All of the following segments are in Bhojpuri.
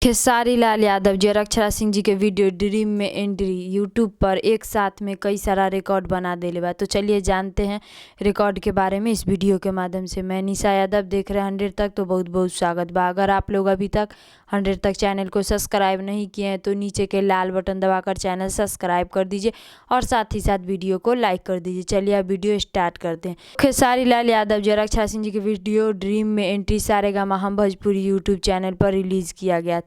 खेसारी लाल यादव जी और अक्षरा सिंह जी के वीडियो ड्रीम में एंट्री यूट्यूब पर एक साथ में कई सारा रिकॉर्ड बना देले बा। तो चलिए जानते हैं रिकॉर्ड के बारे में इस वीडियो के माध्यम से। मैं निशा यादव, देख रहे हैं 100 तक, तो बहुत बहुत स्वागत बा। अगर आप लोग अभी तक 100 तक चैनल को सब्सक्राइब नहीं किए हैं तो नीचे के लाल बटन दबाकर चैनल सब्सक्राइब कर दीजिए और साथ ही साथ वीडियो को लाइक कर दीजिए। चलिए अब वीडियो स्टार्ट करते हैं। खेसारी लाल यादव जी और अक्षरा सिंह जी के वीडियो ड्रीम में एंट्री सारेगामा हम भोजपुरी यूट्यूब चैनल पर रिलीज़ किया गया था।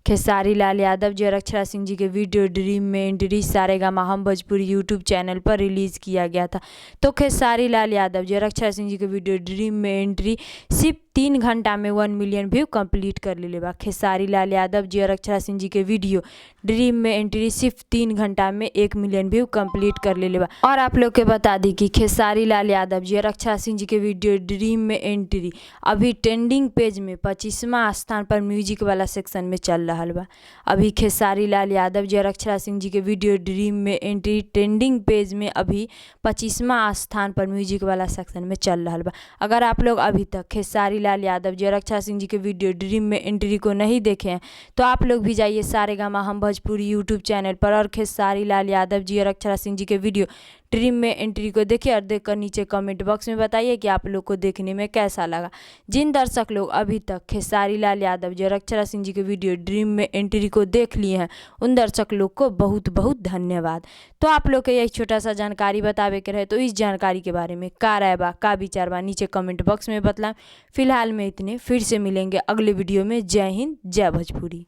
खेसारी लाल यादव जी और अक्षरा सिंह जी के वीडियो ड्रीम में एंट्री सारेगामा हम भोजपुरी यूट्यूब चैनल पर रिलीज़ किया गया था। तो खेसारी लाल यादव जी और अक्षरा सिंह जी के वीडियो ड्रीम में एंट्री सिर्फ 3 घंटा में 1 मिलियन व्यू कंप्लीट कर ले बा। खेसारी लाल यादव जी और अक्षरा सिंह जी के वीडियो ड्रीम में एंट्री सिर्फ 3 घंटा में 1 मिलियन व्यू कंप्लीट कर ले बा। और आप लोग के बता दी कि खेसारी लाल यादव जी और अक्षरा सिंह जी के वीडियो ड्रीम में एंट्री अभी ट्रेंडिंग पेज में 25वां स्थान पर म्यूजिक वाला सेक्शन में चल रहा बा। अभी खेसारी लाल यादव जी और अक्षरा सिंह जी के वीडियो ड्रीम में एंट्री ट्रेंडिंग पेज में अभी 25वां स्थान पर म्यूजिक वाला सेक्शन में चल रहा बा। अगर आप लोग अभी तक खेसारी लाल यादव जी और अक्षरा सिंह जी के वीडियो ड्रीम में एंट्री को नहीं देखे हैं तो आप लोग भी जाइए सारेगामा हम भोजपुरी यूट्यूब चैनल पर और खेसारी लाल यादव जी और अक्षरा सिंह जी के वीडियो ड्रीम में एंट्री को देखिए और देखकर नीचे कमेंट बॉक्स में बताइए कि आप लोग को देखने में कैसा लगा। जिन दर्शक लोग अभी तक खेसारी लाल यादव जी और अक्षरा सिंह जी के वीडियो ड्रीम में एंट्री को देख लिए हैं उन दर्शक लोग को बहुत बहुत धन्यवाद। तो आप लोग के यही छोटा सा जानकारी बतावे के रहे तो इस जानकारी के बारे में का राय बा, का विचार बा, नीचे कमेंट बॉक्स में बतलाएं। फिलहाल में इतने, फिर से मिलेंगे अगले वीडियो में। जय हिंद, जय भोजपुरी।